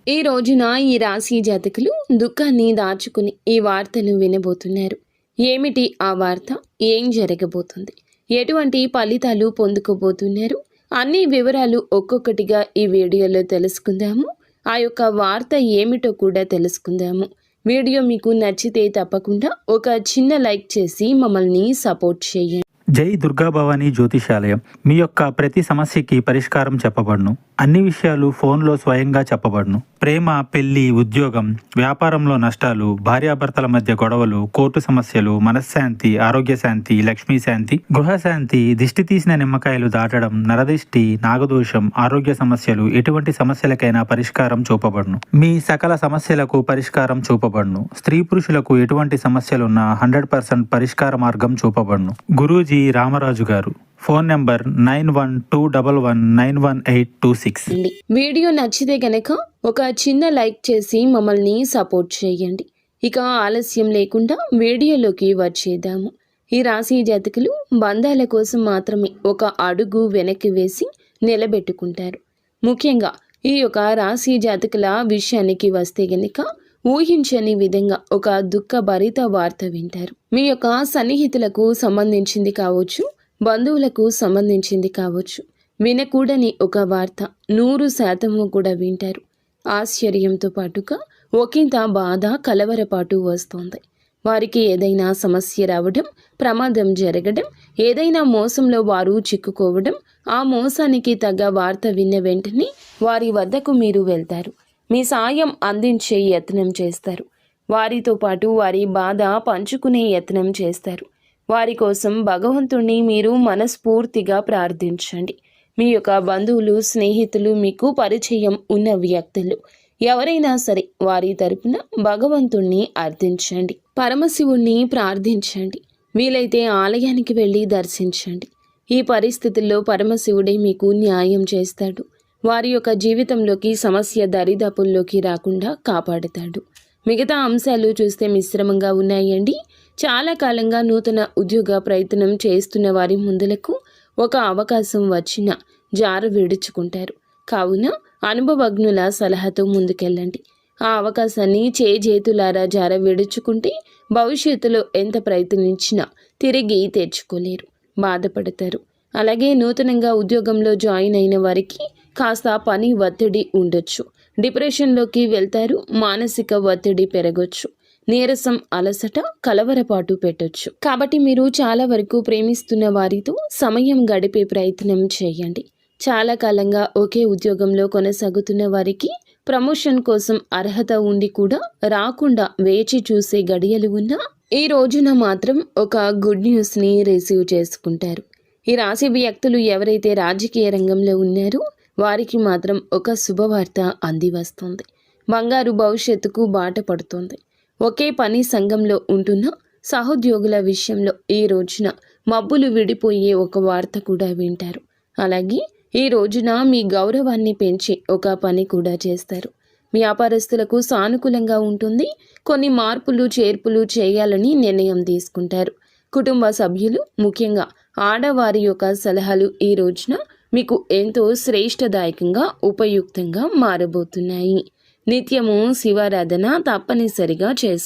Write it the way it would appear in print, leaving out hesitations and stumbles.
ఈ రోజున ఈ రాశి జాతకులు దుఃఖాన్ని దాచుకుని ఈ వార్తను వినబోతున్నారు. ఏమిటి ఆ వార్త? ఏం జరగబోతుంది? ఎటువంటి ఫలితాలు పొందుకోబోతున్నారు? అన్ని వివరాలు ఒక్కొక్కటిగా ఈ వీడియోలో తెలుసుకుందాము. ఆ యొక్క వార్త ఏమిటో కూడా తెలుసుకుందాము. వీడియో మీకు నచ్చితే తప్పకుండా ఒక చిన్న లైక్ చేసి మమ్మల్ని సపోర్ట్ చేయండి. జై దుర్గా భవానీ జ్యోతిషాలయం. మీ యొక్క ప్రతి సమస్యకి పరిష్కారం చెప్పబడును. అన్ని విషయాలు ఫోన్లో స్వయంగా చెప్పబడును. ప్రేమ, పెళ్లి, ఉద్యోగం, వ్యాపారంలో నష్టాలు, భార్యాభర్తల మధ్య గొడవలు, కోర్టు సమస్యలు, మనశ్శాంతి, ఆరోగ్య శాంతి, లక్ష్మీ శాంతి, గృహశాంతి, దిష్టి తీసిన నిమ్మకాయలు దాటడం, నరదిష్టి, నాగదోషం, ఆరోగ్య సమస్యలు, ఎటువంటి సమస్యలకైనా పరిష్కారం చూపబడును. మీ సకల సమస్యలకు పరిష్కారం చూపబడును. స్త్రీ పురుషులకు ఎటువంటి సమస్యలున్నా 100% పరిష్కార మార్గం చూపబడును. గురూజీ రామరాజు గారు. Phone number 9121911826. వీడియో నచ్చితే గనక ఒక చిన్న లైక్ చేసి మమ్మల్ని సపోర్ట్ చేయండి. ఇక ఆలస్యం లేకుండా వీడియోలోకి వచ్చేద్దాము. ఈ రాశి జాతకులు బంధాల కోసం మాత్రమే ఒక అడుగు వెనక్కి వేసి నిలబెట్టుకుంటారు. ముఖ్యంగా ఈ యొక్క రాశి జాతకుల విషయానికి వస్తే గనక ఊహించని విధంగా ఒక దుఃఖభరిత వార్త వింటారు. మీ యొక్క సన్నిహితులకు సంబంధించింది కావచ్చు, బంధువులకు సంబంధించింది కావచ్చు, వినకూడని ఒక వార్త 100% కూడా వింటారు. ఆశ్చర్యంతో పాటుగా ఒకంత బాధ, కలవరపాటు వస్తుంది. వారికి ఏదైనా సమస్య రావడం, ప్రమాదం జరగడం, ఏదైనా మోసంలో వారు చిక్కుకోవడం, ఆ మోసానికి తగ్గ వార్త విన్న వెంటనే వారి వద్దకు మీరు వెళ్తారు. మీ సాయం అందించే యత్నం చేస్తారు. వారితో పాటు వారి బాధ పంచుకునే యత్నం చేస్తారు. వారి కోసం భగవంతుణ్ణి మీరు మనస్ఫూర్తిగా ప్రార్థించండి. మీ యొక్క బంధువులు, స్నేహితులు, మీకు పరిచయం ఉన్న వ్యక్తులు ఎవరైనా సరే వారి తరపున భగవంతుణ్ణి అర్థించండి. పరమశివుణ్ణి ప్రార్థించండి. వీలైతే ఆలయానికి వెళ్ళి దర్శించండి. ఈ పరిస్థితుల్లో పరమశివుడే మీకు న్యాయం చేస్తాడు. వారి యొక్క జీవితంలోకి సమస్య దరిదాపుల్లోకి రాకుండా కాపాడుతాడు. మిగతా అంశాలు చూస్తే మిశ్రమంగా ఉన్నాయండి. చాలా కాలంగా నూతన ఉద్యోగ ప్రయత్నం చేస్తున్న వారి ముందులకు ఒక అవకాశం వచ్చినా జార విడుచుకుంటారు. కావున అనుభవజ్ఞుల సలహాతో ముందుకెళ్ళండి. ఆ అవకాశాన్ని చేతులారా జార విడుచుకుంటే భవిష్యత్తులో ఎంత ప్రయత్నించినా తిరిగి తెచ్చుకోలేరు, బాధపడతారు. అలాగే నూతనంగా ఉద్యోగంలో జాయిన్ అయిన వారికి కాస్త పని ఒత్తిడి ఉండొచ్చు. డిప్రెషన్లోకి వెళ్తారు. మానసిక ఒత్తిడి పెరగొచ్చు. నీరసం, అలసట, కలవరపాటు పెట్టొచ్చు. కాబట్టి మీరు చాలా వరకు ప్రేమిస్తున్న వారితో సమయం గడిపే ప్రయత్నం చేయండి. చాలా కాలంగా ఒకే ఉద్యోగంలో కొనసాగుతున్న వారికి ప్రమోషన్ కోసం అర్హత ఉండి కూడా రాకుండా వేచి చూసే గడియలు ఉన్నా ఈ రోజున మాత్రం ఒక గుడ్ న్యూస్ని రిసీవ్ చేసుకుంటారు. ఈ రాశి వ్యక్తులు ఎవరైతే రాజకీయ రంగంలో ఉన్నారో వారికి మాత్రం ఒక శుభవార్త అంది వస్తుంది. బంగారు భవిష్యత్తుకు బాట పడుతుంది. ఒకే పని సంఘంలో ఉంటున్న సహోద్యోగుల విషయంలో ఈ రోజున మబ్బులు విడిపోయే ఒక వార్త కూడా వింటారు. అలాగే ఈ రోజున మీ గౌరవాన్ని పెంచే ఒక పని కూడా చేస్తారు. వ్యాపారస్తులకు సానుకూలంగా ఉంటుంది. కొన్ని మార్పులు, చేర్పులు చేయాలని నిర్ణయం తీసుకుంటారు. కుటుంబ సభ్యులు, ముఖ్యంగా ఆడవారి యొక్క సలహాలు ఈ రోజున మీకు ఎంతో శ్రేష్టదాయకంగా, ఉపయుక్తంగా మారబోతున్నాయి. నిత్యము శివారాధన తప్పనిసరిగా చేసుకో.